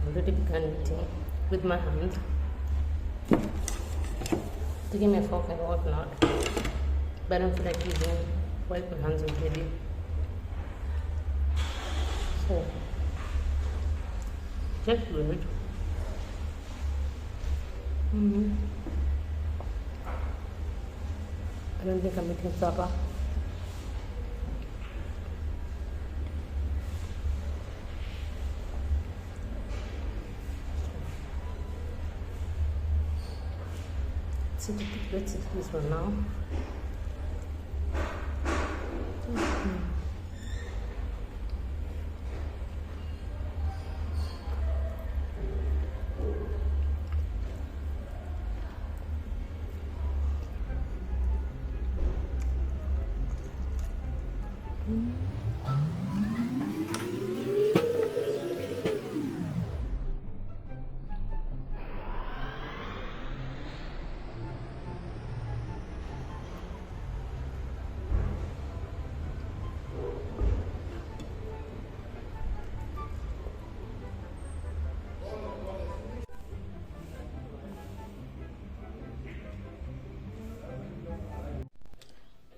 already began eating with my hands, taking my fork and whatnot, but I don't feel like using wipe my hands already. So just good. I don't think I'm eating supper. Let's eat this one now.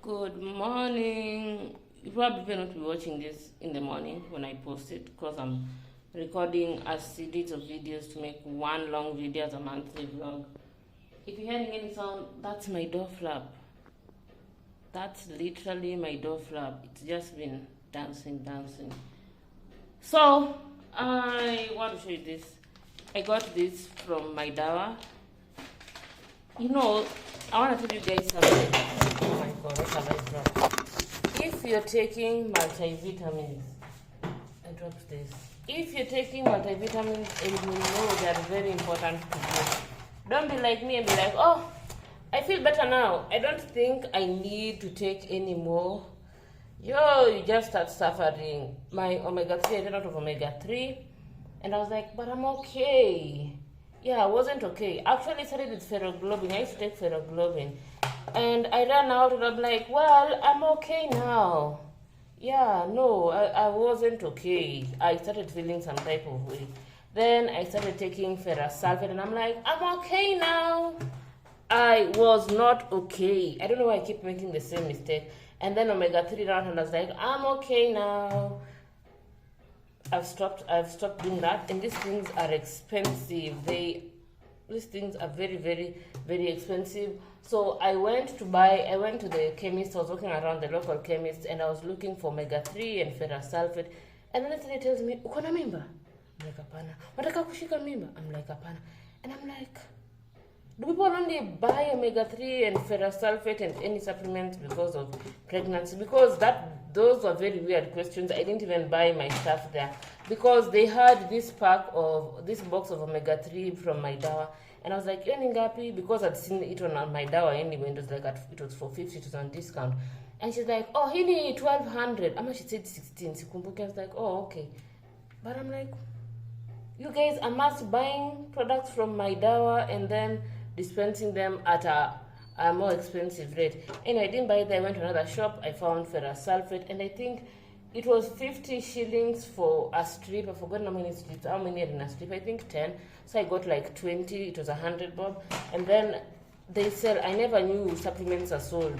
Good morning. You probably will not be watching this in the morning when I post it because I'm recording a series of videos to make one long video as a monthly vlog. If you're hearing any sound, that's my door flap. That's literally my door flap. It's just been dancing. So I want to show you this. I got this from my dawa. You know, I want to tell you guys something. Oh my god, what have I dropped? If you're taking multivitamins, I dropped this. If you're taking multivitamins and you know they are very important to you, don't be like me and be like, oh, I feel better now. I don't think I need to take any more. Yo, you just start suffering. My omega-3, I ran out of omega-3. And I was like, but I'm okay. Yeah, I wasn't okay. Actually, started with ferroglobin. I used to take ferroglobin. And I ran out and I'm like, well, I'm okay now. Yeah, no, I wasn't okay. I started feeling some type of way. Then I started taking ferrous sulfate and I'm like, I'm okay now. I was not okay. I don't know why I keep making the same mistake. And then omega-3 ran and I was like, I'm okay now. I've stopped doing that, and these things are expensive. These things are very, very, very expensive. So I went to the chemist. I was walking around the local chemist and I was looking for omega-3 and ferrous sulfate. And then he tells me, uko na mimba? I'm like, apana. Wataka kushika mimba? I'm like, apana. And I'm like, do people only buy omega-3 and ferrous sulfate and any supplements because of pregnancy? Because those were very weird questions. I didn't even buy my stuff there because they had this box of omega-3 from my dawa, and I was like, "Earning happy," because I'd seen it on my dawa anyway. It was for 50, it was on discount, and she's like, "Oh, he need 1,200." Ama she said 16. Sikumbuki. I was like, "Oh, okay," but I'm like, you guys are must buying products from my dawa and then dispensing them at a more expensive rate. Anyway, I didn't buy it. I went to another shop. I found ferrous sulfate, and I think it was 50 shillings for a strip. I forgot how many strips. How many are in a strip? I think 10. So I got like 20. It was 100 bob. And then they sell. I never knew supplements are sold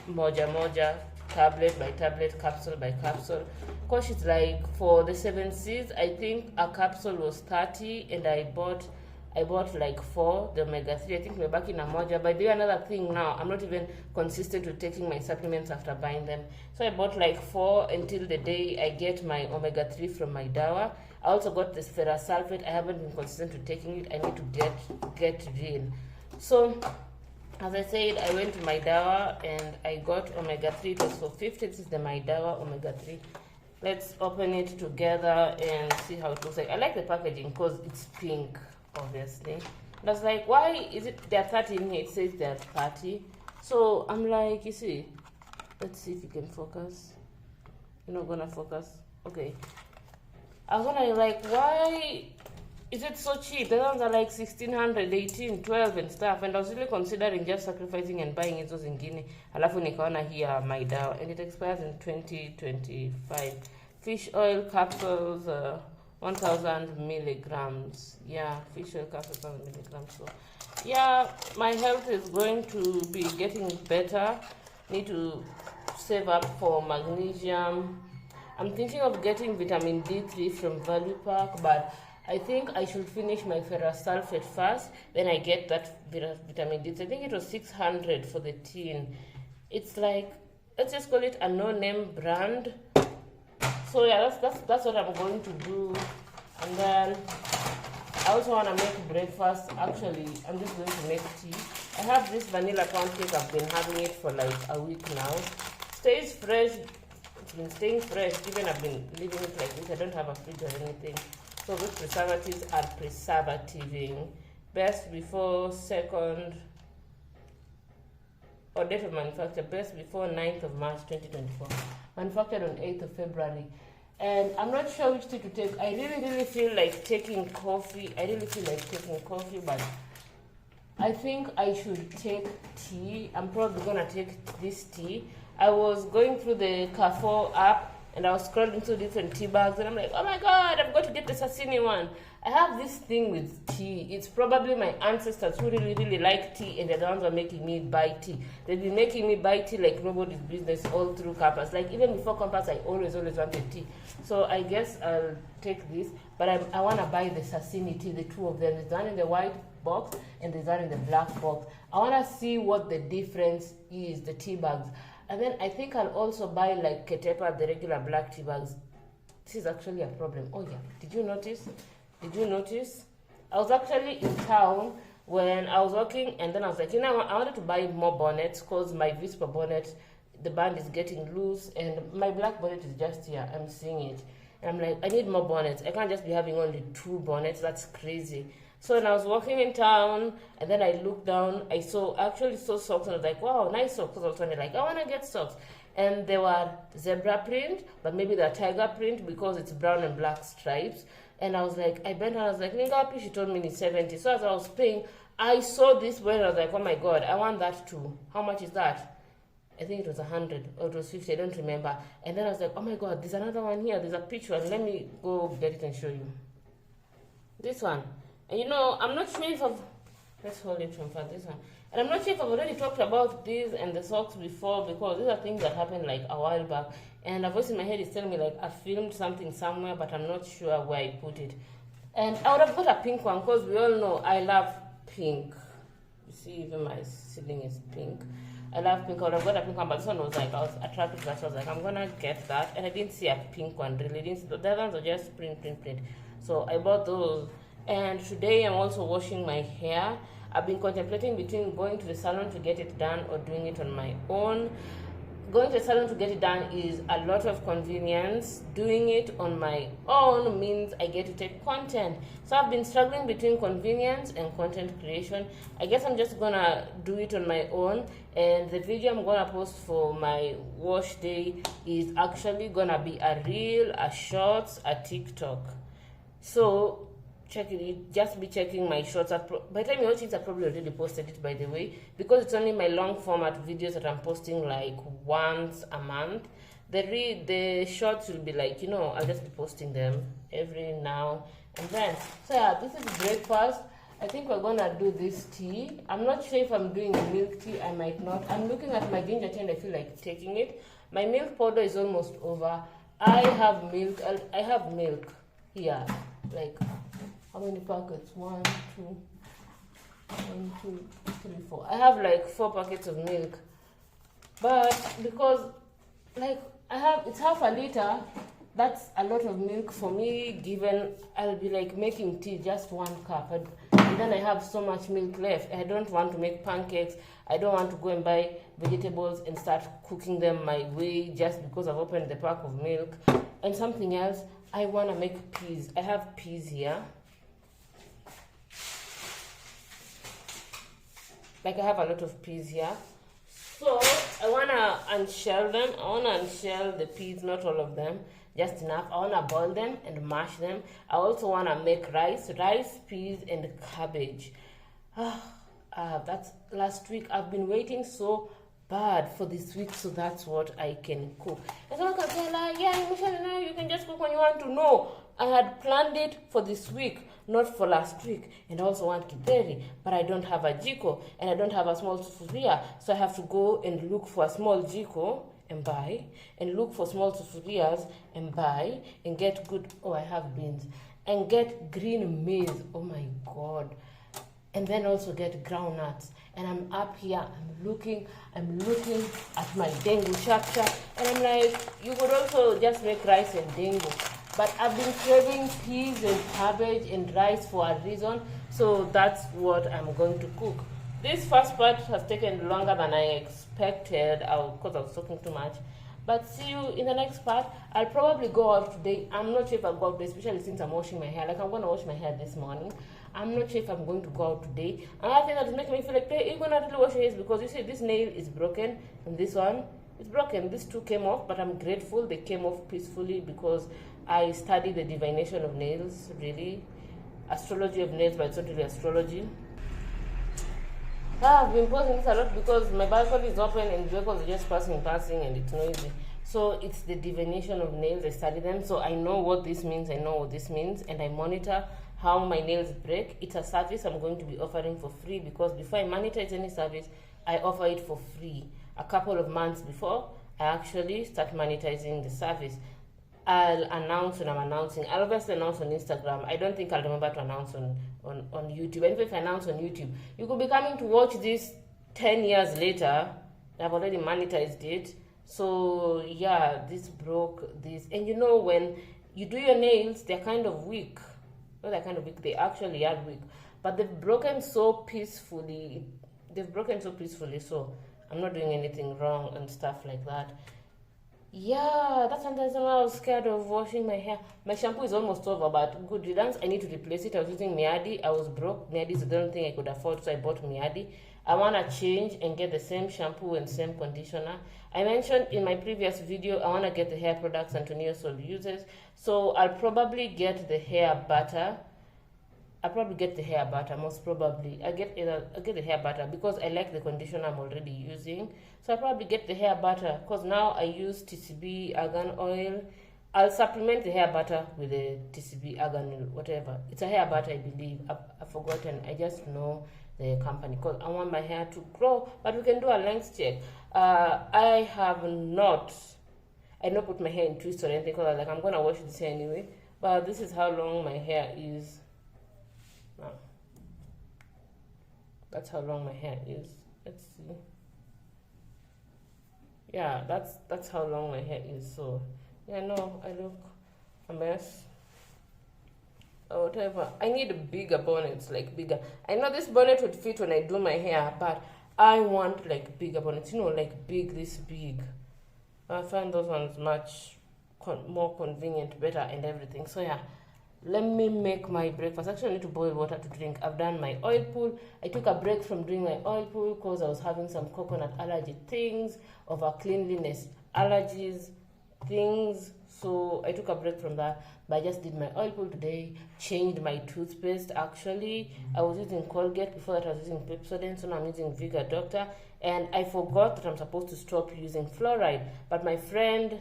moja, tablet by tablet, capsule by capsule. Because it's like for the 7 C's, I think a capsule was 30, and I bought like 4, the omega-3. I think we're back in a moja. But do another thing now. I'm not even consistent with taking my supplements after buying them. So I bought like 4 until the day I get my omega-3 from my dawa. I also got this ferrous sulfate. I haven't been consistent with taking it. I need to get real. So, as I said, I went to my dawa and I got omega-3. It was for 50. This is the my dawa omega-3. Let's open it together and see how it looks like. I like the packaging because it's pink. Obviously, and I was like, why is it there are 30 in here? It says there are 30. So I'm like, you see, let's see if you can focus. You're not gonna focus. Okay, I was wondering, like, why is it so cheap? The ones are like 1600, 18, 12 and stuff, and I was really considering just sacrificing and buying hizo zingine. Alafu nikaona here my dawa, and it expires in 2025. Fish oil capsules, 1000 milligrams. Yeah, fish oil comes 1000 milligrams. So yeah, my health is going to be getting better. Need to save up for magnesium. I'm thinking of getting vitamin D3 from Value Pack, but I think I should finish my ferrous sulfate first, then I get that vitamin D3. I think it was 600 for the tin. It's like, let's just call it a no-name brand. So yeah, that's what I'm going to do. And then I also want to make breakfast. Actually, I'm just going to make tea. I have this vanilla pound cake. I've been having it for like a week now. Stays fresh. It's been staying fresh. Even I've been leaving it like this. I don't have a fridge or anything. So those preservatives are preservativing. Best before second, or date of manufacture, best before 9th of March 2024. Manufactured on 8th of February. And I'm not sure which tea to take. I really feel like taking coffee. But I think I should take tea. I'm probably gonna take this tea. I was going through the Carrefour app and I was scrolling through different tea bags and I'm like, oh my god, I've got to get the sashimi one. I have this thing with tea. It's probably my ancestors who really like tea and they're the ones who are making me buy tea. They've been making me buy tea like nobody's business all through campus. Like even before campus, I always wanted tea. So I guess I'll take this, but I want to buy the sashimi tea, the two of them. There's one in the white box and there's one in the black box. I want to see what the difference is, the tea bags. And then I think I'll also buy like Ketepa, the regular black tea bags. This is actually a problem. Oh yeah, did you notice? I was actually in town when I was walking and then I was like, you know, I wanted to buy more bonnets because my Whisper bonnet, the band is getting loose and my black bonnet is just here. I'm seeing it. And I'm like, I need more bonnets. I can't just be having only 2 bonnets. That's crazy. So when I was walking in town and then I looked down, I saw socks and I was like, wow, nice socks. Because I was trying to like, I want to get socks. And they were zebra print, but maybe they're tiger print because it's brown and black stripes. And I was like, I bent and I was like, Ningapi, she told me it's 70. So as I was paying, I saw this when I was like, oh my god, I want that too. How much is that? I think it was 100 or it was 50, I don't remember. And then I was like, oh my god, there's another one here, there's a picture. Let me go get it and show you. This one. And you know, I'm not sure if let's hold it from far, this one. And I'm not sure if I've already talked about these and the socks before because these are things that happened like a while back. And a voice in my head is telling me like I filmed something somewhere, but I'm not sure where I put it. And I would have got a pink one because we all know I love pink. You see, even my ceiling is pink. I love pink. I would have got a pink one, but this one was like, I was attracted to that. So I was like, I'm gonna get that. And I didn't see a pink one really. Didn't see the other ones are just print. So I bought those. And today I'm also washing my hair. I've been contemplating between going to the salon to get it done or doing it on my own. Going to the salon to get it done is a lot of convenience. Doing it on my own means I get to take content. So I've been struggling between convenience and content creation. I guess I'm just gonna do it on my own. And the video I'm gonna post for my wash day is actually gonna be a reel, a shorts, a TikTok. So check it, just be checking my shorts. By the time you watch it, I probably already posted it, by the way, because it's only my long format videos that I'm posting like once a month. The shorts will be like, you know, I'll just be posting them every now and then. So yeah, this is breakfast. I think we're gonna do this tea. I'm not sure if I'm doing milk tea. I might not. I'm looking at my ginger tea and I feel like taking it. My milk powder is almost over. I have milk here, like how many packets? 1, 2, 3, 4. I have like 4 packets of milk, but because like it's half a liter, that's a lot of milk for me. Given I'll be like making tea just 1 cup, and then I have so much milk left. I don't want to make pancakes. I don't want to go and buy vegetables and start cooking them my way just because I've opened the pack of milk. And something else, I want to make peas. I have peas here. Like I have a lot of peas here. So I want to unshell them. I want to unshell the peas, not all of them, just enough. I want to boil them and mash them. I also want to make rice, peas, and cabbage. That's last week. I've been waiting so bad for this week, so that's what I can cook. And someone can say like, yeah, you can just cook when you want to. No, I had planned it for this week, not for last week. And I also want kitheri, but I don't have a jiko and I don't have a small sufuria. So I have to go and look for a small jiko and buy, and look for small sufurias and buy, and get good, oh, I have beans, and get green maize, oh my God, and then also get groundnuts. And I'm up here, I'm looking at my dengu chapter, and I'm like, you could also just make rice and dengu. But I've been craving peas and cabbage and rice for a reason, so that's what I'm going to cook. This first part has taken longer than I expected because I was talking too much. But see you in the next part. I'll probably go out today. I'm not sure if I'll go out today, especially since I'm washing my hair. Like, I'm going to wash my hair this morning. I'm not sure if I'm going to go out today. Another thing that is making me feel like, hey, you're going to really wash your hair is because you see this nail is broken and this one is broken. These two came off, but I'm grateful they came off peacefully because I studied the divination of nails, really. Astrology of nails, but it's not really astrology. I've been posting this a lot because my balcony is open and vehicles are just passing and it's noisy. So it's the divination of nails. I study them, so I know what this means. I know what this means, and I monitor how my nails break. It's a service I'm going to be offering for free because before I monetize any service, I offer it for free. A couple of months before I actually start monetizing the service, I'll announce when I'm announcing. I'll obviously announce on Instagram. I don't think I'll remember to announce on YouTube. And if I announce on YouTube, you could be coming to watch this 10 years later. I've already monetized it. So yeah, this broke this. And you know, when you do your nails, they're kind of weak. Not they're kind of weak, they actually are weak. But they've broken so peacefully. So I'm not doing anything wrong and stuff like that. Yeah, that's sometimes when I was scared of washing my hair. My shampoo is almost over, but good riddance. I need to replace it. I was using Miadi. I was broke. Miadi is the only thing I could afford, so I bought Miadi. I want to change and get the same shampoo and same conditioner. I mentioned in my previous video, I want to get the hair products Antonio Sol uses. So I'll probably get the hair butter. Most probably. I'll get the hair butter because I like the conditioner I'm already using. So I'll probably get the hair butter because now I use TCB argan oil. I'll supplement the hair butter with the TCB argan oil, whatever. It's a hair butter, I believe. I've forgotten. I just know the company because I want my hair to grow. But we can do a length check. I not put my hair in twist or anything because I was like, I'm going to wash this hair anyway. But this is how long my hair is. That's how long my hair is. Let's see. Yeah, that's how long my hair is. So yeah, no, I look a mess or whatever. I need bigger bonnets, like bigger. I know this bonnet would fit when I do my hair, but I want like bigger bonnets, like big, this big. I find those ones much more convenient, better, and everything. So yeah, let me make my breakfast. Actually, I need to boil water to drink. I've done my oil pull. I took a break from doing my oil pull because I was having some coconut allergy things, over cleanliness allergies things. So I took a break from that. But I just did my oil pull today. Changed my toothpaste. Actually, I was using Colgate before that. I was using Pepsodent. So now I'm using Vigor Doctor. And I forgot that I'm supposed to stop using fluoride. But my friend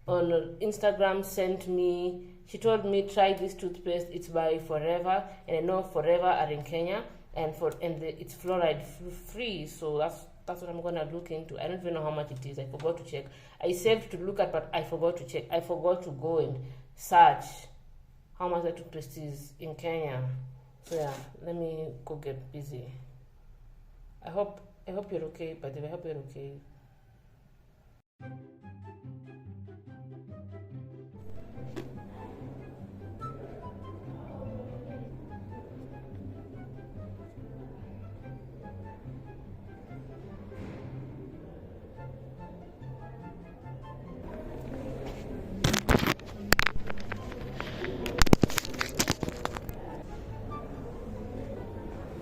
on Instagram sent me. She told me, try this toothpaste. It's by Forever, and I know Forever are in Kenya, and it's fluoride free. So that's what I'm gonna look into. I don't even know how much it is. I forgot to check. I saved to look at, but I forgot to check. I forgot to go and search how much that toothpaste is in Kenya. So yeah, let me go get busy. I hope you're okay. But I hope you're okay.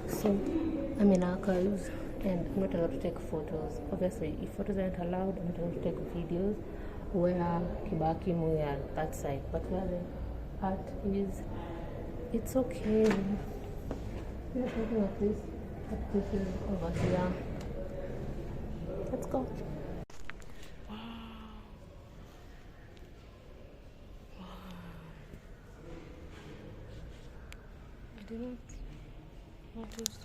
So I'm in archives and I'm not allowed to take photos. Obviously, if photos aren't allowed, I'm not allowed to take videos where Kibaki Moi at that side. But where the art is, it's okay. We are talking of this. This is over here. Let's go. Noticed.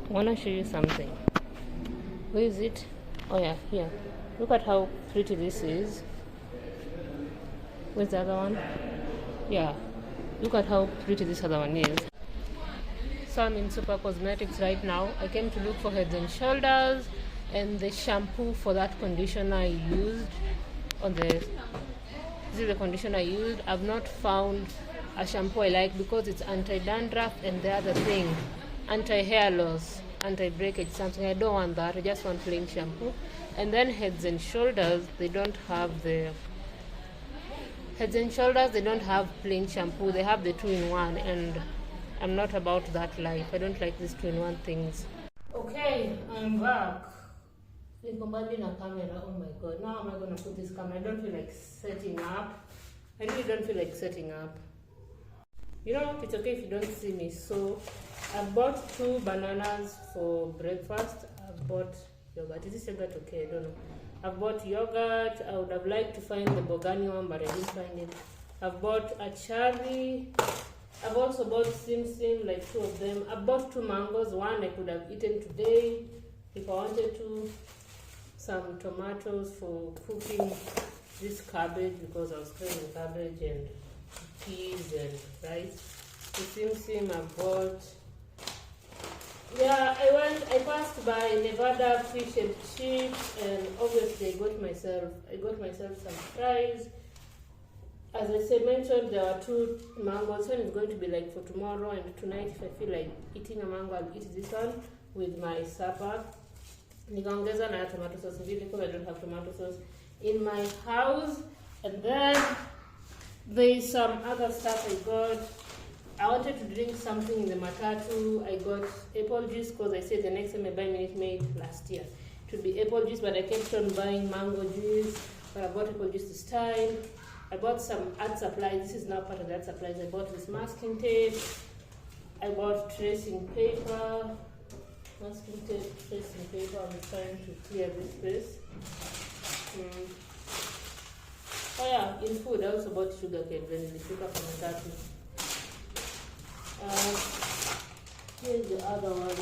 I want to show you something. Where is it? Oh yeah, here. Look at how pretty this is. Where's the other one? Yeah. Look at how pretty this other one is. So I'm in Super Cosmetics right now. I came to look for Head and Shoulders and the shampoo for that conditioner I used on the... This is the conditioner I used. I've not found a shampoo I like because it's anti-dandruff and the other thing, anti-hair loss, anti-breakage, something. I don't want that. I just want plain shampoo. And then Heads and Shoulders, they don't have the... Heads and Shoulders, they don't have plain shampoo. They have the 2-in-1, and I'm not about that life. I don't like these 2-in-1 things. Okay, I'm back. Nicombali na camera. Oh my god. Now am I going to put this camera? I don't feel like setting up. I really don't feel like setting up. You know, it's okay if you don't see me. So, I bought 2 bananas for breakfast. I bought yogurt. Is this yogurt okay? I don't know. I bought yogurt. I would have liked to find the Bogani one, but I didn't find it. I bought a cherry. I've also bought Sim, like 2 of them. I bought 2 mangoes. One I could have eaten today if I wanted to. Some tomatoes for cooking this cabbage because I was craving cabbage, and peas and rice. The Sim I bought. Yeah, I passed by Nevada Fish and Chips, and obviously I got myself some fries. As I said, mentioned, there are 2 mangoes. One is going to be like for tomorrow, and tonight if I feel like eating a mango, I'll eat this one with my supper. Nikaongeza na tomato sauce because I don't have tomato sauce in my house. And then there's some other stuff I got. I wanted to drink something in the matatu. I got apple juice because I said the next time I buy Minute Maid last year it would be apple juice, but I kept on buying mango juice. But I bought apple juice this time. I bought some art supplies. This is now part of the art supplies. I bought this masking tape. I bought tracing paper. Masking tape, tracing paper. I'm trying to clear this space. Oh yeah, in food I also bought sugar cane, vanilla sugar from the garden. Here's the other one.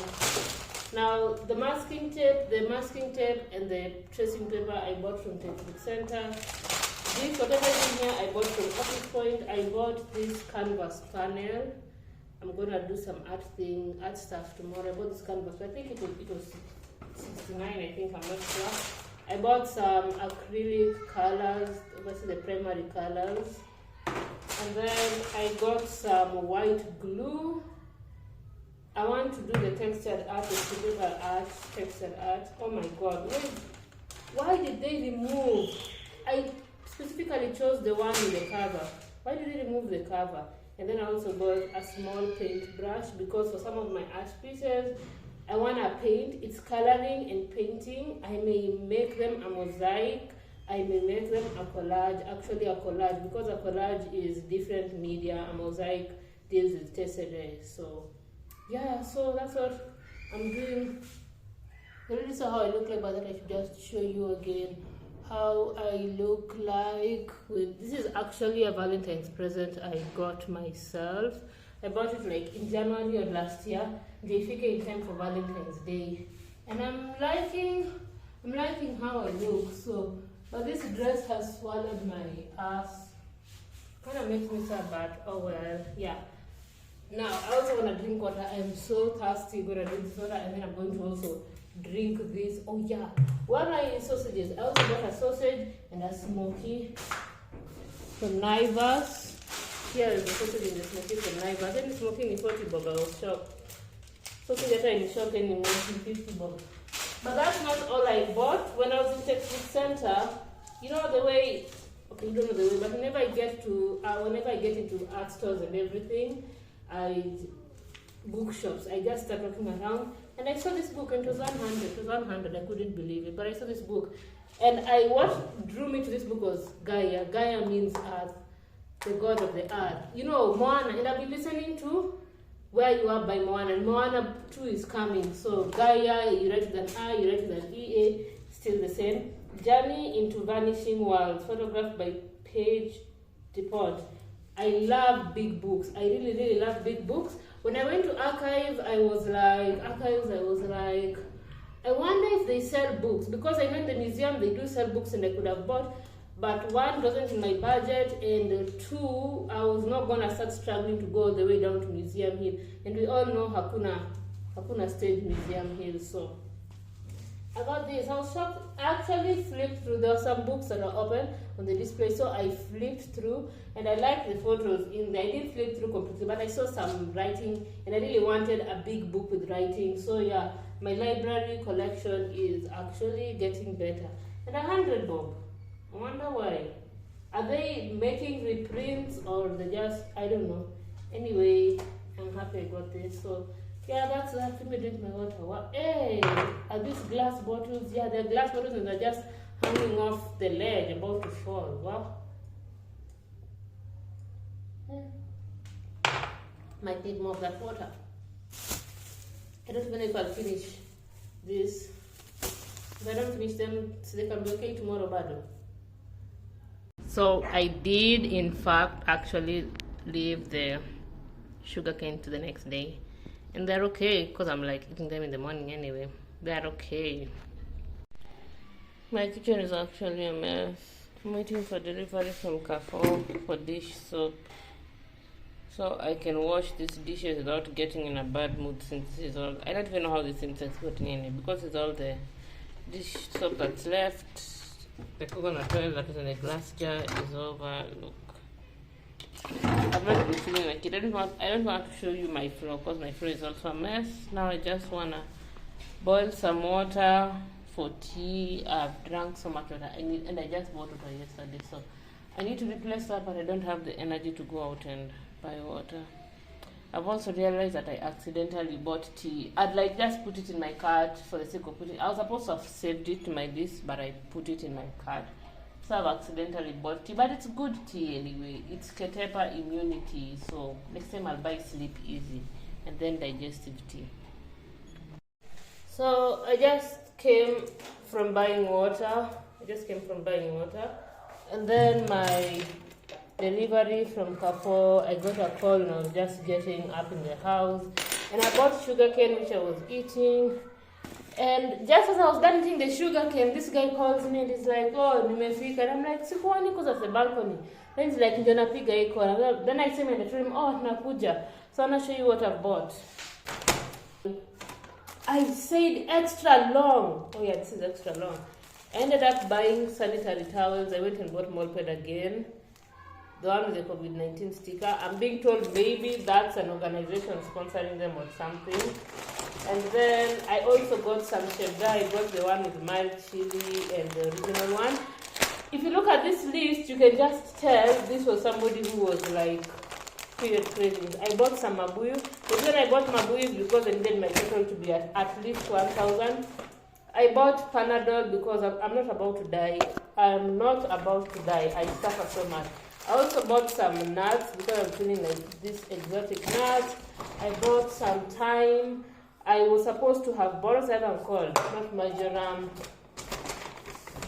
Now the masking tape and the tracing paper I bought from Technic Center. This, whatever is in here, I bought from Office Point. I bought this canvas panel. I'm gonna do some art stuff tomorrow. I bought this canvas. I think it was 69. I think, I'm not sure. I bought some acrylic colors, obviously the primary colors, and then I got some white glue. I want to do the textured art, the paper art, textured art. Oh my god, why did they remove? I specifically chose the one in the cover. Why did they remove the cover? And then I also bought a small paint brush because for some of my art pieces, I want to paint. It's coloring and painting. I may make them a mosaic. I may make them a collage. Actually, a collage, because a collage is different media. A mosaic deals with tesserae. So, yeah, so that's what I'm doing. I already saw how I look like, but then I should just show you again how I look like with... This is actually a Valentine's present I got myself. I bought it like in January of last year. They figure in time for Valentine's Day, and I'm liking how I look. So But this dress has swallowed my ass. Kind of makes me sad, but oh well, yeah. Now, I also want to drink water. I'm so thirsty. I'm going to drink water, and then I'm going to also drink this. Oh yeah, what are my sausages? I also got a sausage and a smoky from Naivas. Here is the sausage and the smoky from Naivas. And the smoky is 40 bob. I was shocked. Sausage that in shop anymore, 50 bob. But that's not all I bought. When I was in Texas Center, you know the way, okay, you don't know the way, but whenever I get into art stores and everything, bookshops, I just start walking around, and I saw this book, and it was 100. It was 100. I couldn't believe it, but I saw this book, and what drew me to this book was Gaia. Gaia means earth, the god of the earth. You know, Moana, and I've been listening to Where You Are by Moana, and Moana 2 is coming. So Gaia, you write with an I, you write with an EA, still the same. Journey into Vanishing Worlds, photographed by Paige DuPont. I love big books. I really, really love big books. When I went to Archives, I was like, I wonder if they sell books, because I know in the museum they do sell books and I could have bought, but one, wasn't in my budget, and two, I was not gonna start struggling to go all the way down to Museum Hill, and we all know Hakuna Stage Museum Hill, so I got this. I was shocked. I actually flipped through. There were some books that are open on the display, so I flipped through, and I liked the photos in there. I didn't flip through completely, but I saw some writing, and I really wanted a big book with writing. So yeah, my library collection is actually getting better. And 100 bob. I wonder why. Are they making reprints, or they just, I don't know. Anyway, I'm happy I got this. So yeah, that's that. Let me drink my water. What? Hey, are these glass bottles? Yeah, they're glass bottles, and they're just hanging off the ledge, about to fall. Wow. Yeah. Might need more of that water. I don't even know if I'll finish this. If I don't finish them, so they can be okay tomorrow, Bado. So I did, in fact, actually leave the sugarcane to the next day. And they're okay, because I'm like eating them in the morning anyway. They're okay. My kitchen is actually a mess. I'm waiting for delivery from Carrefour for dish soap, so I can wash these dishes without getting in a bad mood, since this is all, I don't even know how this thing is getting in it, because it's all the dish soap that's left. The coconut oil that is in the glass jar is over. Look, I've not been feeling like it. I don't want to show you my floor, because my floor is also a mess. Now I just wanna boil some water for tea. I've drank so much water, and I just bought water yesterday, so I need to replace that, but I don't have the energy to go out and buy water. I've also realized that I accidentally bought tea. I'd like just put it in my cart for the sake of putting. I was supposed to have saved it to my list, but I put it in my cart. So I've accidentally bought tea, but it's good tea anyway. It's Ketepa immunity, so next time I'll buy Sleep Easy and then digestive tea. So I just came from buying water. And then my delivery from Carrefour, I got a call and I was just getting up in the house. And I bought sugarcane, which I was eating. And just as I was done eating the sugarcane, this guy calls me and he's like, oh, nimefika. And I'm like, sikuoni because of the balcony. Then he's like, ndio napiga hii call. Then I say and I told him, oh, nakuja. So I'm going to show you what I bought. I said extra long. Oh yeah, this is extra long. I ended up buying sanitary towels. I went and bought Molped again. The one with the COVID-19 sticker. I'm being told maybe that's an organization sponsoring them or something. And then I also got some chevda. I got the one with mild chili and the original one. If you look at this list, you can just tell this was somebody who was like period cravings. I bought some mabuyu. The reason I bought mabuyu is because I needed my total to be at least 1,000. I bought Panadol because I'm not about to die. I'm not about to die. I suffer so much. I also bought some nuts because I'm feeling like this exotic nuts. I bought some thyme. I was supposed to have bought that called, not marjoram,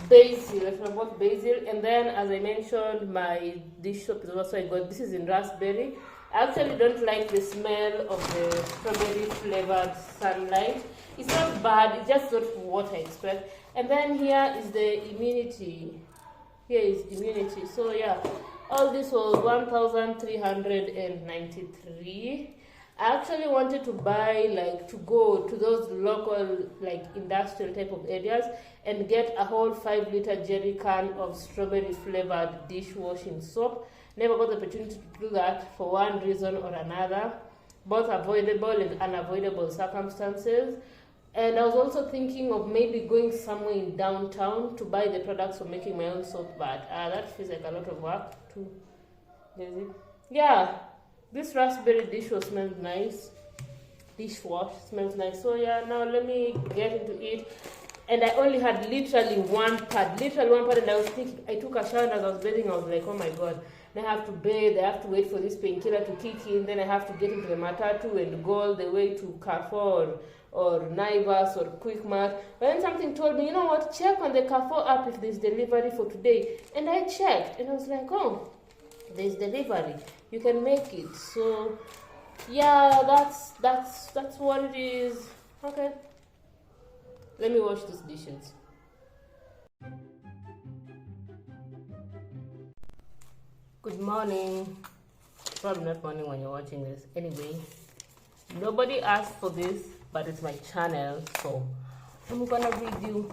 basil. I bought basil. And then, as I mentioned, my dish soap is also I got. This is in raspberry. I actually don't like the smell of the strawberry flavored Sunlight. It's not bad, it's just not what I expect. And then here is the immunity. here is immunity. So yeah, all this was 1,393. I actually wanted to buy, like, to go to those local, like, industrial type of areas and get a whole 5-liter jerry can of strawberry flavored dishwashing soap. Never got the opportunity to do that for one reason or another, both avoidable and unavoidable circumstances. And I was also thinking of maybe going somewhere in downtown to buy the products for making my own soap, but that feels like a lot of work too. Yeah, this raspberry dishwash smells nice. Dishwash smells nice. So yeah, now let me get into it. And I only had literally one pad, and I was thinking, I took a shower and as I was bathing, I was like, oh my god, I have to bathe, I have to wait for this painkiller to kick in, then I have to get into the matatu and go all the way to Carrefour or Naivas or Quickmart. But then something told me, you know what, check on the Carrefour app if there's delivery for today. And I checked and I was like, oh, there's delivery, you can make it. So yeah, that's what it is. Okay, let me wash these dishes. Good morning. Probably not morning when you're watching this. Anyway, nobody asked for this, but it's my channel, so I'm gonna read you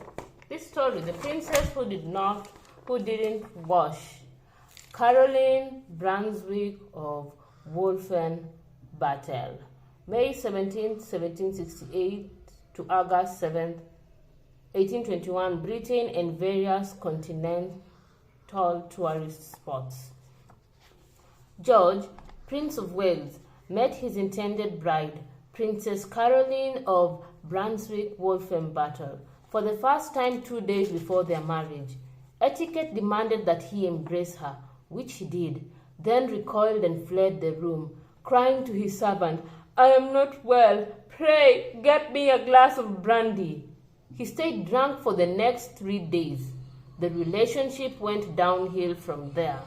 this story. The princess who didn't wash. Caroline Brunswick of Wolfenbüttel, May 17, 1768 to August 7, 1821, Britain and various continental tourist spots. George, Prince of Wales, met his intended bride, Princess Caroline of Brunswick-Wolfenbüttel, for the first time 2 days before their marriage. Etiquette demanded that he embrace her, which he did, then recoiled and fled the room, crying to his servant, "I am not well. Pray, get me a glass of brandy." He stayed drunk for the next 3 days. The relationship went downhill from there.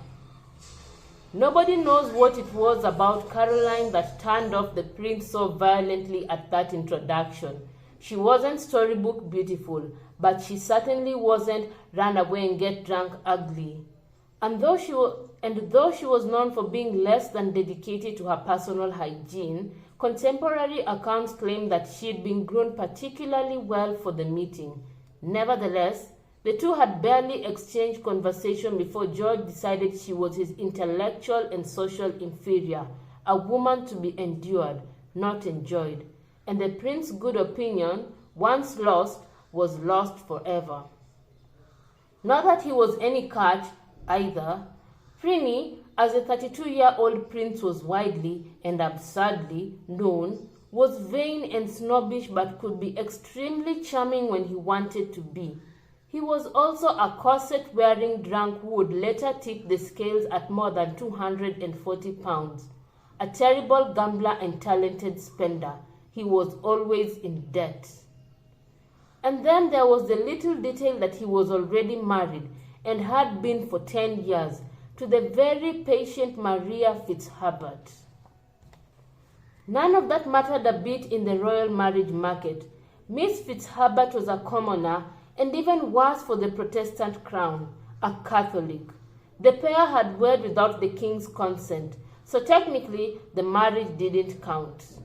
Nobody knows what it was about Caroline that turned off the prince so violently at that introduction. She wasn't storybook beautiful, but she certainly wasn't run away and get drunk ugly. And though she was known for being less than dedicated to her personal hygiene, contemporary accounts claim that she'd been groomed particularly well for the meeting. Nevertheless, the two had barely exchanged conversation before George decided she was his intellectual and social inferior, a woman to be endured, not enjoyed. And the prince's good opinion, once lost, was lost forever. Not that he was any catch, either. Prinny, as a 32-year-old prince was widely and absurdly known, was vain and snobbish but could be extremely charming when he wanted to be. He was also a corset-wearing drunk who would later tip the scales at more than 240 pounds. A terrible gambler and talented spender. He was always in debt. And then there was the little detail that he was already married and had been for 10 years to the very patient Maria Fitzherbert. None of that mattered a bit in the royal marriage market. Miss Fitzherbert was a commoner, and even worse for the Protestant crown, a Catholic. The pair had wed without the king's consent, so technically the marriage didn't count.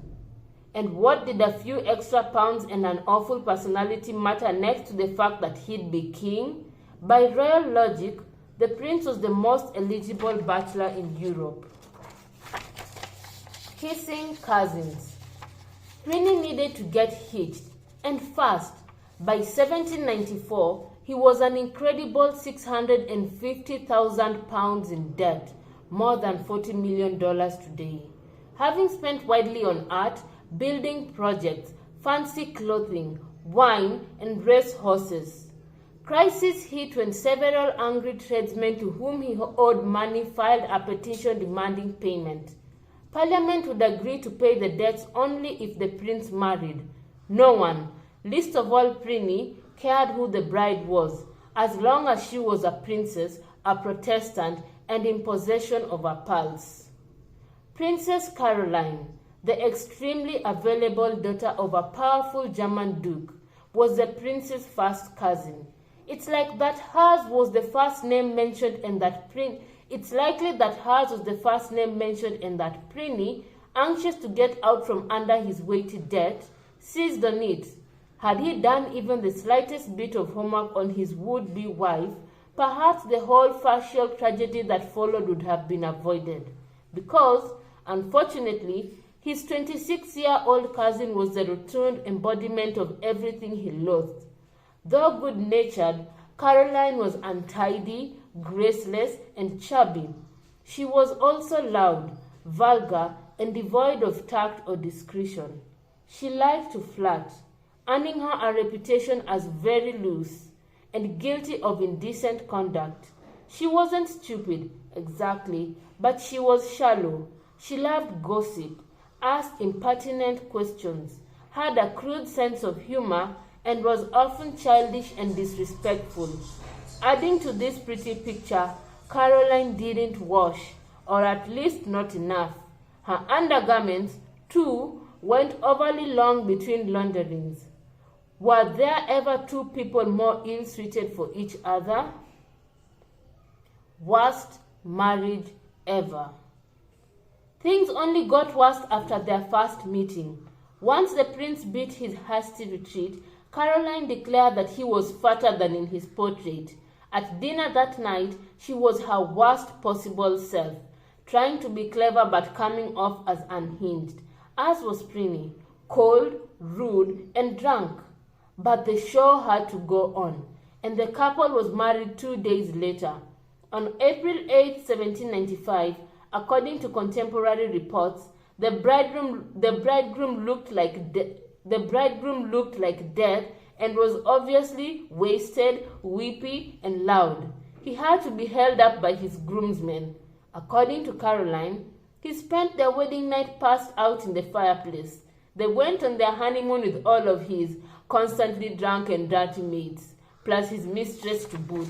And what did a few extra pounds and an awful personality matter next to the fact that he'd be king? By royal logic, the prince was the most eligible bachelor in Europe. Kissing cousins. Prinny needed to get hitched, and fast. By 1794, he was an incredible £650,000 in debt, more than $40 million today. Having spent widely on art, building projects, fancy clothing, wine, and race horses. Crisis hit when several angry tradesmen to whom he owed money filed a petition demanding payment. Parliament would agree to pay the debts only if the prince married. No one, least of all Prinny, cared who the bride was, as long as she was a princess, a Protestant, and in possession of a pulse. Princess Caroline, the extremely available daughter of a powerful German duke, was the prince's first cousin. It's like that hers was the first name mentioned in that It's likely that hers was the first name mentioned in that Prini, anxious to get out from under his weighty debt, seized on it. Had he done even the slightest bit of homework on his would-be wife, perhaps the whole facial tragedy that followed would have been avoided. Because, unfortunately, his 26-year-old cousin was the rotund embodiment of everything he loathed. Though good-natured, Caroline was untidy, graceless, and chubby. She was also loud, vulgar, and devoid of tact or discretion. She liked to flirt, earning her a reputation as very loose and guilty of indecent conduct. She wasn't stupid, exactly, but she was shallow. She loved gossip, asked impertinent questions, had a crude sense of humor, and was often childish and disrespectful. Adding to this pretty picture, Caroline didn't wash, or at least not enough. Her undergarments, too, went overly long between launderings. Were there ever two people more ill-suited for each other? Worst marriage ever. Things only got worse after their first meeting. Once the prince beat his hasty retreat, Caroline declared that he was fatter than in his portrait. At dinner that night, she was her worst possible self, trying to be clever but coming off as unhinged, as was Prini, cold, rude, and drunk. But the show had to go on, and the couple was married 2 days later. On April 8, 1795, according to contemporary reports, the bridegroom looked like death and was obviously wasted, weepy, and loud. He had to be held up by his groomsmen. According to Caroline, he spent their wedding night passed out in the fireplace. They went on their honeymoon with all of his constantly drunk and dirty maids, plus his mistress to boot.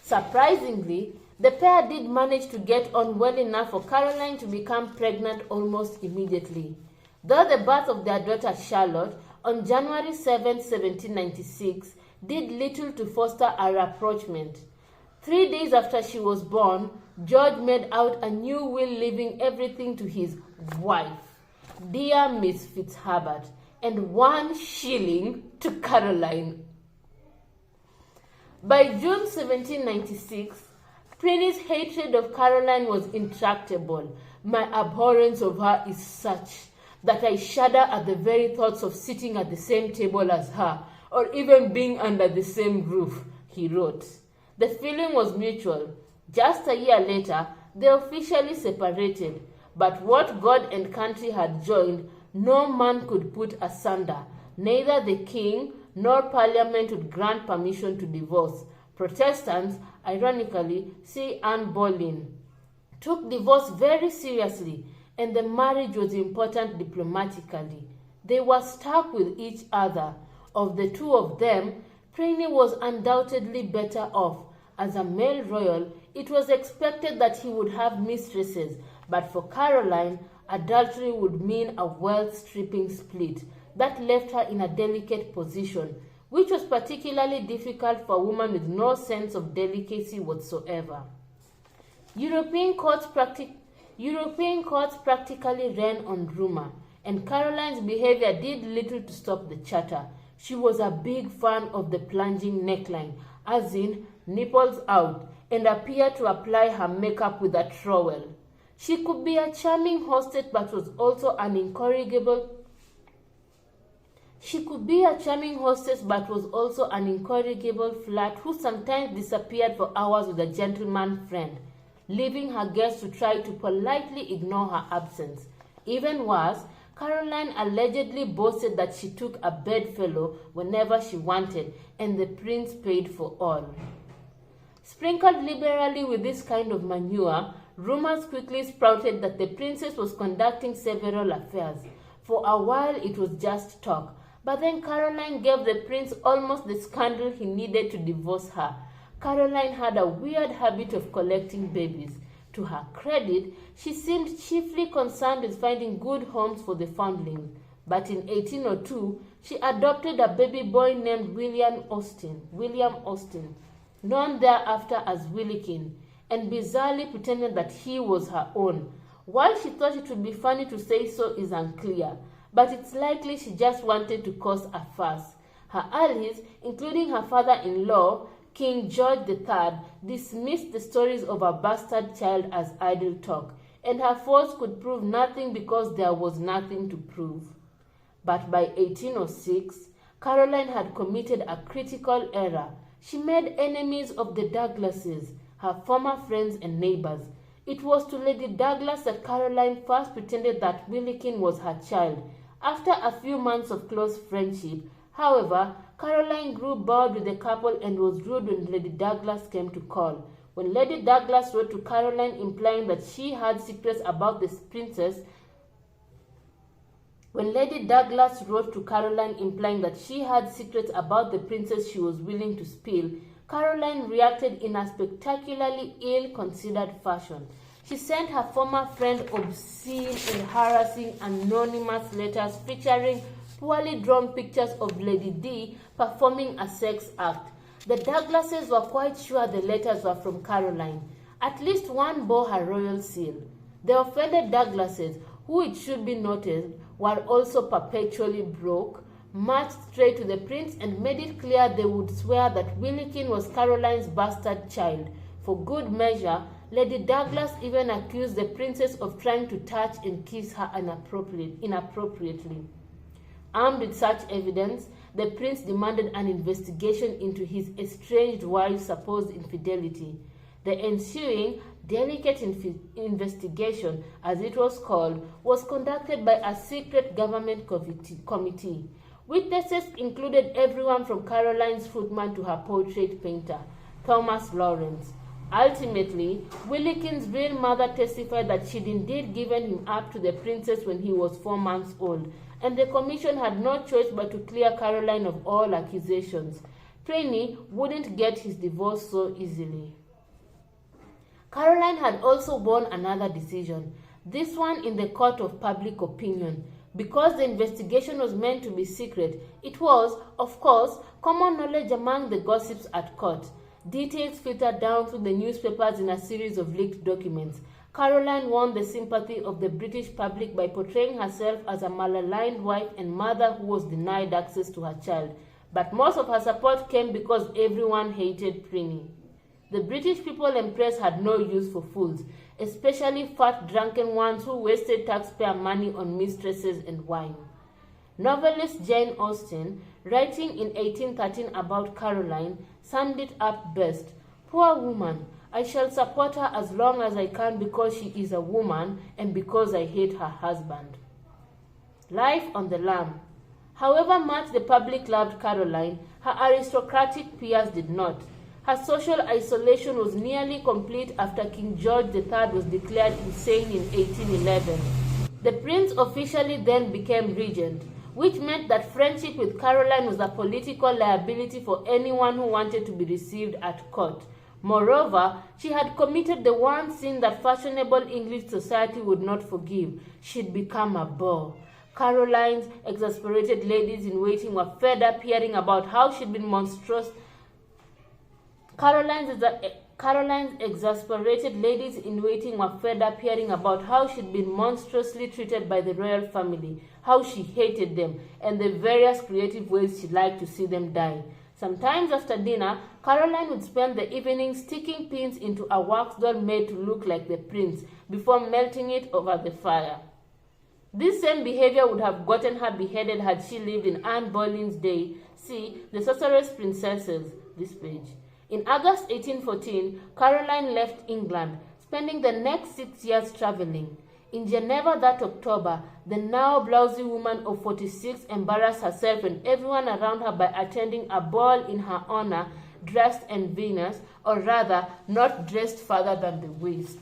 Surprisingly, the pair did manage to get on well enough for Caroline to become pregnant almost immediately. Though the birth of their daughter Charlotte on January 7, 1796 did little to foster a rapprochement. 3 days after she was born, George made out a new will leaving everything to his wife, dear Miss Fitzherbert, and 1 shilling to Caroline. By June 1796, Prini's hatred of Caroline was intractable. My abhorrence of her is such that I shudder at the very thoughts of sitting at the same table as her, or even being under the same roof, he wrote. The feeling was mutual. Just a year later, they officially separated, but what God and country had joined, no man could put asunder. Neither the king nor parliament would grant permission to divorce. Protestants, ironically, see Anne Boleyn, took divorce very seriously, and the marriage was important diplomatically. They were stuck with each other. Of the two of them, Prini was undoubtedly better off. As a male royal, it was expected that he would have mistresses, but for Caroline, adultery would mean a wealth-stripping split that left her in a delicate position, which was particularly difficult for a woman with no sense of delicacy whatsoever. European courts practically ran on rumor, and Caroline's behavior did little to stop the chatter. She was a big fan of the plunging neckline, as in nipples out, and appeared to apply her makeup with a trowel. She could be a charming hostess but was also an incorrigible flirt who sometimes disappeared for hours with a gentleman friend, leaving her guests to try to politely ignore her absence. Even worse, Caroline allegedly boasted that she took a bedfellow whenever she wanted, and the prince paid for all. Sprinkled liberally with this kind of manure, rumors quickly sprouted that the princess was conducting several affairs. For a while it was just talk, but then Caroline gave the prince almost the scandal he needed to divorce her. Caroline had a weird habit of collecting babies. To her credit, she seemed chiefly concerned with finding good homes for the foundlings. but in 1802, she adopted a baby boy named William Austin, known thereafter as Willikin, and bizarrely pretended that he was her own. Why she thought it would be funny to say so is unclear, but it's likely she just wanted to cause a fuss. Her allies, including her father-in-law, King George III, dismissed the stories of her bastard child as idle talk, and her foes could prove nothing because there was nothing to prove. But by 1806, Caroline had committed a critical error. She made enemies of the Douglases, her former friends and neighbors. It was to Lady Douglas that Caroline first pretended that Willikin was her child. After a few months of close friendship, however, Caroline grew bored with the couple and was rude when Lady Douglas came to call. When Lady Douglas wrote to Caroline implying that she had secrets about this princess, she was willing to spill, Caroline reacted in a spectacularly ill-considered fashion. She sent her former friend obscene and harassing anonymous letters featuring poorly drawn pictures of Lady D performing a sex act. The Douglases were quite sure the letters were from Caroline. At least one bore her royal seal. The offended Douglases, who it should be noted were also perpetually broke, marched straight to the prince and made it clear they would swear that Willikin was Caroline's bastard child. For good measure, Lady Douglas even accused the princess of trying to touch and kiss her inappropriately. Armed with such evidence, the prince demanded an investigation into his estranged wife's supposed infidelity. The ensuing delicate investigation, as it was called, was conducted by a secret government committee. Witnesses included everyone from Caroline's footman to her portrait painter, Thomas Lawrence. Ultimately, Willikin's real mother testified that she'd indeed given him up to the princess when he was 4 months old, and the commission had no choice but to clear Caroline of all accusations. Prenny wouldn't get his divorce so easily. Caroline had also won another decision, this one in the court of public opinion. Because the investigation was meant to be secret, it was, of course, common knowledge among the gossips at court. Details filtered down through the newspapers in a series of leaked documents. Caroline won the sympathy of the British public by portraying herself as a malaligned wife and mother who was denied access to her child. But most of her support came because everyone hated Prenny. The British people and press had no use for fools, especially fat drunken ones who wasted taxpayer money on mistresses and wine. Novelist Jane Austen, writing in 1813 about Caroline, summed it up best. Poor woman, I shall support her as long as I can because she is a woman and because I hate her husband. Life on the lam. However much the public loved Caroline, her aristocratic peers did not. Her social isolation was nearly complete after King George III was declared insane in 1811. The prince officially then became regent, which meant that friendship with Caroline was a political liability for anyone who wanted to be received at court. Moreover, she had committed the one sin that fashionable English society would not forgive. She'd become a bore. Caroline's exasperated ladies-in-waiting were fed up hearing about how she'd been monstrous. Caroline's exasperated ladies-in-waiting were fed up hearing about how she'd been monstrously treated by the royal family, how she hated them, and the various creative ways she liked to see them die. Sometimes after dinner, Caroline would spend the evening sticking pins into a wax doll made to look like the prince before melting it over the fire. This same behavior would have gotten her beheaded had she lived in Anne Boleyn's day. See The Sorceress Princesses, this page. In August 1814, Caroline left England, spending the next 6 years traveling. In Geneva that October, the now blousy woman of 46 embarrassed herself and everyone around her by attending a ball in her honor, dressed en Venus, or rather, not dressed further than the waist.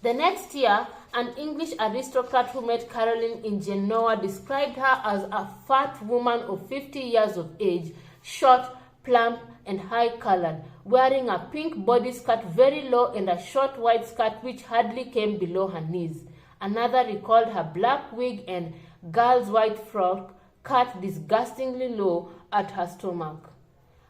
The next year, an English aristocrat who met Caroline in Genoa described her as a fat woman of 50 years of age, short, plump, and high-colored, wearing a pink body skirt very low and a short white skirt which hardly came below her knees. Another recalled her black wig and girl's white frock cut disgustingly low at her stomach.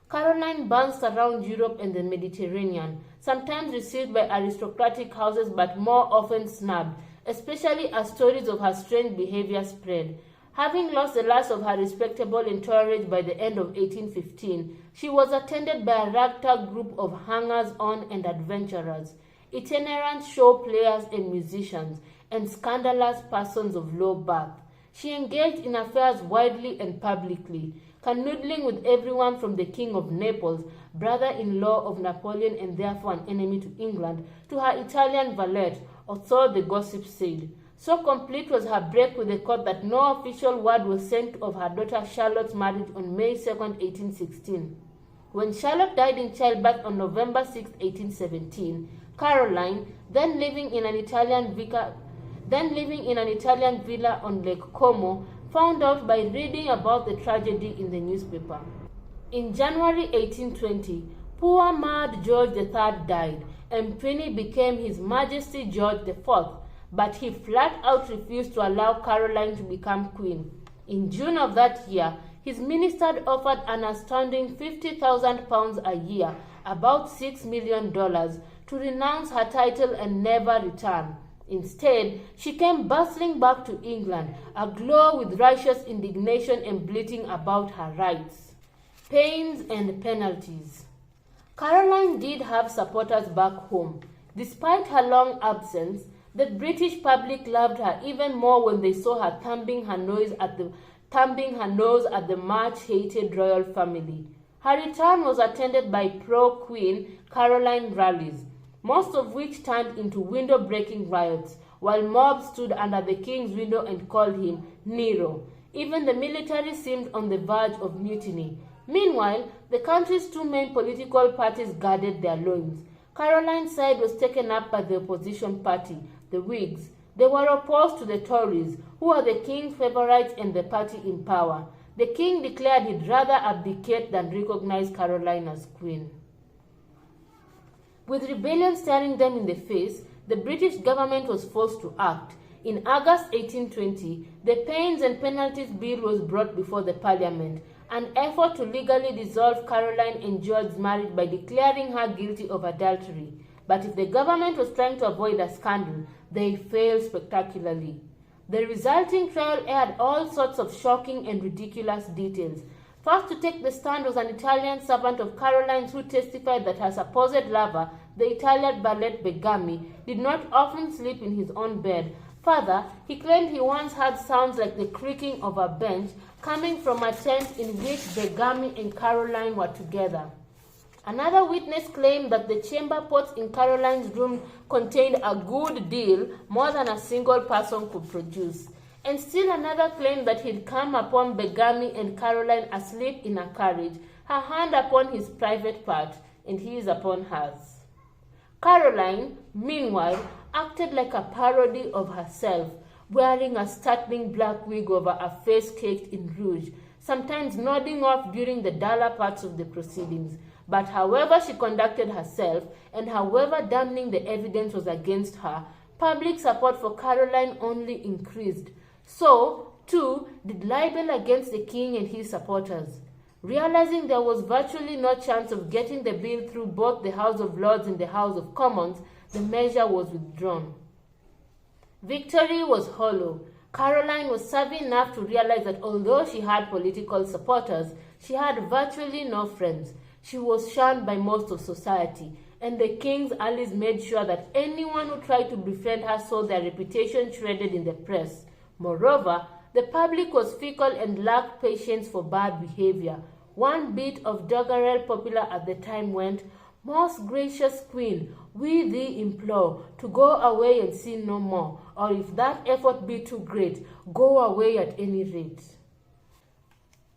Caroline bounced around Europe and the Mediterranean, sometimes received by aristocratic houses but more often snubbed, especially as stories of her strange behavior spread. Having lost the last of her respectable entourage by the end of 1815, she was attended by a ragtag group of hangers-on and adventurers, itinerant show players and musicians, and scandalous persons of low birth. She engaged in affairs widely and publicly, canoodling with everyone from the King of Naples, brother-in-law of Napoleon and therefore an enemy to England, to her Italian valet, or so the gossip said. So complete was her break with the court that no official word was sent of her daughter Charlotte's marriage on May 2, 1816. When Charlotte died in childbirth on November 6, 1817, Caroline, then living in an Italian villa on Lake Como, found out by reading about the tragedy in the newspaper. In January 1820, poor mad George III died, and Pliny became His Majesty George IV, but he flat out refused to allow Caroline to become queen. In June of that year, his minister offered an astounding £50,000 a year, about $6 million, to renounce her title and never return. Instead, she came bustling back to England, aglow with righteous indignation and bleating about her rights. Pains and penalties. Caroline did have supporters back home. Despite her long absence, the British public loved her even more when they saw her thumbing her nose at the much-hated royal family. Her return was attended by pro-Queen Caroline rallies, most of which turned into window-breaking riots, while mobs stood under the king's window and called him Nero. Even the military seemed on the verge of mutiny. Meanwhile, the country's two main political parties guarded their loins. Caroline's side was taken up by the opposition party, the Whigs. They were opposed to the Tories, who were the king's favorites and the party in power. The king declared he'd rather abdicate than recognize Caroline as queen. With rebellion staring them in the face, the British government was forced to act. In August 1820, the Pains and Penalties Bill was brought before the Parliament, an effort to legally dissolve Caroline and George's marriage by declaring her guilty of adultery. But if the government was trying to avoid a scandal, they failed spectacularly. The resulting trial aired all sorts of shocking and ridiculous details. First to take the stand was an Italian servant of Caroline's who testified that her supposed lover, the Italian valet Begami, did not often sleep in his own bed. Further, he claimed he once heard sounds like the creaking of a bench coming from a tent in which Begami and Caroline were together. Another witness claimed that the chamber pots in Caroline's room contained a good deal more than a single person could produce. And still another claimed that he'd come upon Begami and Caroline asleep in a carriage, her hand upon his private part, and his upon hers. Caroline, meanwhile, acted like a parody of herself, wearing a startling black wig over a face caked in rouge, sometimes nodding off during the duller parts of the proceedings. But however she conducted herself, and however damning the evidence was against her, public support for Caroline only increased. So, too, did libel against the king and his supporters. Realizing there was virtually no chance of getting the bill through both the House of Lords and the House of Commons, the measure was withdrawn. Victory was hollow. Caroline was savvy enough to realize that although she had political supporters, she had virtually no friends. She was shunned by most of society, and the king's allies made sure that anyone who tried to befriend her saw their reputation shredded in the press. Moreover, the public was fickle and lacked patience for bad behavior. One bit of doggerel popular at the time went, "Most gracious queen, we thee implore to go away and sin no more, or if that effort be too great, go away at any rate."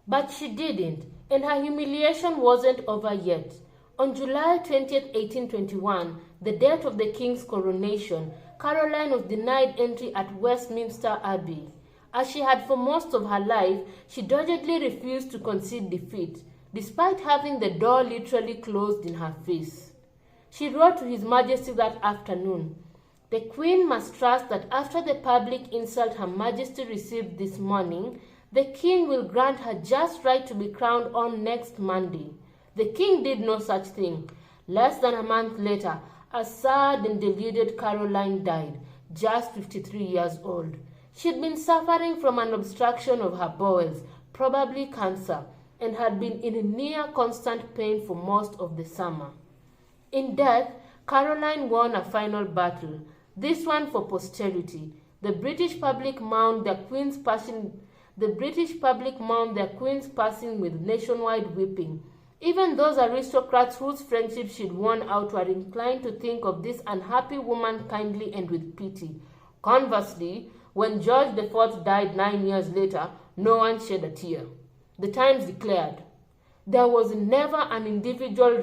But she didn't, and her humiliation wasn't over yet. On July 20th, 1821, the date of the king's coronation, Caroline was denied entry at Westminster Abbey. As she had for most of her life, she doggedly refused to concede defeat, despite having the door literally closed in her face. She wrote to His Majesty that afternoon, The Queen must trust that after the public insult Her Majesty received this morning, the King will grant her just right to be crowned on next Monday. The King did no such thing. Less than a month later, a sad and deluded Caroline died, just 53 years old. She'd been suffering from an obstruction of her bowels, probably cancer, and had been in near constant pain for most of the summer. In death, Caroline won a final battle, this one for posterity. The British public mourned their Queen's passing with nationwide weeping. Even those aristocrats whose friendship she'd worn out were inclined to think of this unhappy woman kindly and with pity. Conversely, when George IV died 9 years later, no one shed a tear. The Times declared, there was never an individual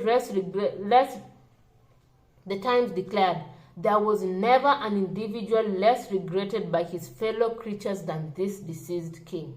less regretted by his fellow creatures than this deceased king.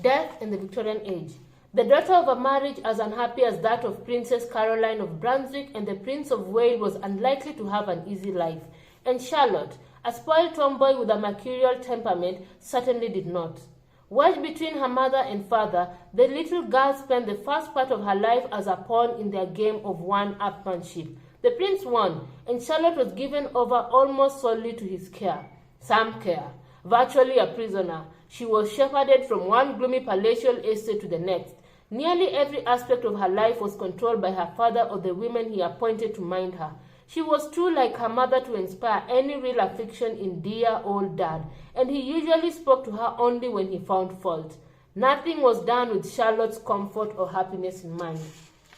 Death in the Victorian Age. The daughter of a marriage as unhappy as that of Princess Caroline of Brunswick and the Prince of Wales was unlikely to have an easy life, and Charlotte, a spoiled tomboy with a mercurial temperament, certainly did not. Wedged between her mother and father, the little girl spent the first part of her life as a pawn in their game of one-upmanship. The prince won, and Charlotte was given over almost solely to his care. Some care. Virtually a prisoner, she was shepherded from one gloomy palatial estate to the next. Nearly every aspect of her life was controlled by her father or the women he appointed to mind her. She was too like her mother to inspire any real affection in dear old dad, and he usually spoke to her only when he found fault. Nothing was done with Charlotte's comfort or happiness in mind.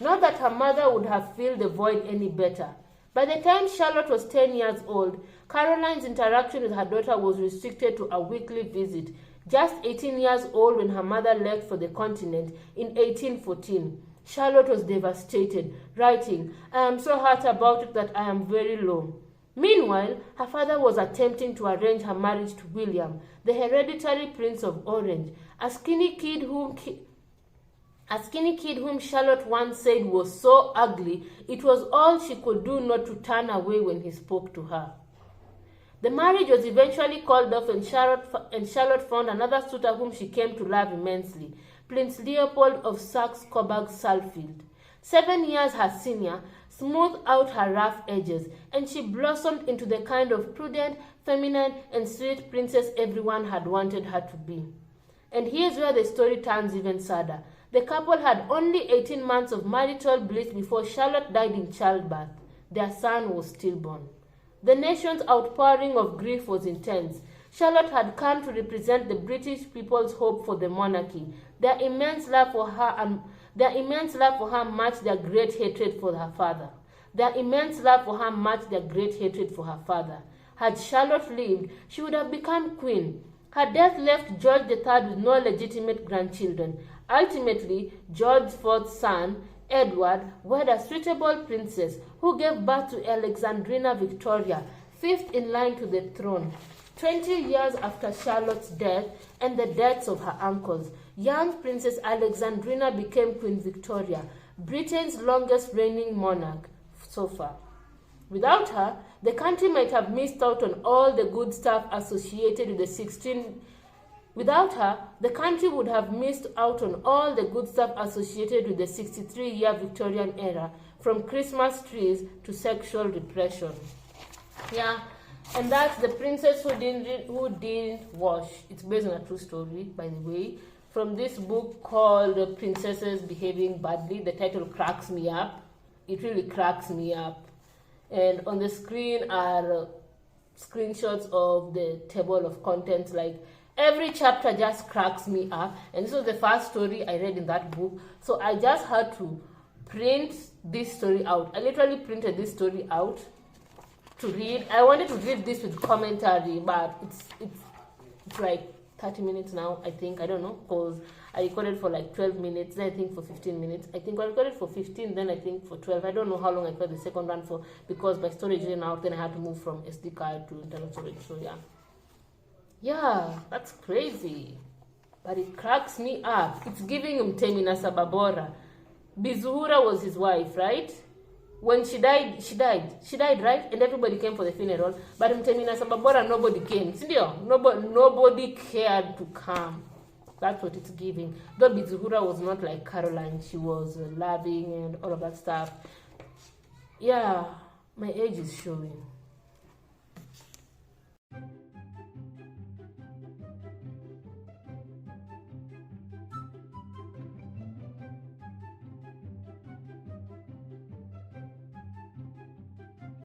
Not that her mother would have filled the void any better. By the time Charlotte was 10 years old, Caroline's interaction with her daughter was restricted to a weekly visit. Just 18 years old when her mother left for the continent in 1814. Charlotte was devastated, writing, I am so hurt about it that I am very low. Meanwhile, her father was attempting to arrange her marriage to William, the hereditary Prince of Orange, a skinny kid whom Charlotte once said was so ugly it was all she could do not to turn away when he spoke to her. The marriage was eventually called off, and Charlotte found another suitor whom she came to love immensely, Prince Leopold of Saxe-Coburg-Saalfeld. 7 years her senior, smoothed out her rough edges, and she blossomed into the kind of prudent, feminine, and sweet princess everyone had wanted her to be. And here's where the story turns even sadder. The couple had only 18 months of marital bliss before Charlotte died in childbirth. Their son was stillborn. The nation's outpouring of grief was intense. Charlotte had come to represent the British people's hope for the monarchy. Their immense love for her matched their great hatred for her father. Had Charlotte lived, she would have become queen. Her death left George III with no legitimate grandchildren. Ultimately, George IV's son, Edward, wed a suitable princess who gave birth to Alexandrina Victoria, fifth in line to the throne. 20 years after Charlotte's death and the deaths of her uncles, young Princess Alexandrina became Queen Victoria, Britain's longest reigning monarch so far. Without her, the country might have missed out on all the good stuff associated with the 63-year Victorian era, from Christmas trees to sexual repression. Yeah, and that's The Princess Who Didn't Wash. It's based on a true story, by the way, from this book called Princesses Behaving Badly. The title cracks me up. It really cracks me up. And on the screen are screenshots of the table of contents. Like, every chapter just cracks me up. And this was the first story I read in that book. So I just had to print this story out. I literally printed this story out to read. I wanted to read this with commentary, but it's like 30 minutes now, I think. I don't know, because I recorded for like 12 minutes, then I think for 15 minutes. I think I recorded for 15, then I think for 12. I don't know how long I recorded the second one for, because my storage ran out, then I had to move from SD card to internal storage. So yeah. Yeah, that's crazy. But it cracks me up. It's giving him Temina Sababora. Bizuhura was his wife, right? when she died, right? And everybody came for the funeral. But in Temina Sababora, nobody came. Nobody cared to come. That's what it's giving. Though Bizuhura was not like Caroline, she was loving and all of that stuff. Yeah, my age is showing.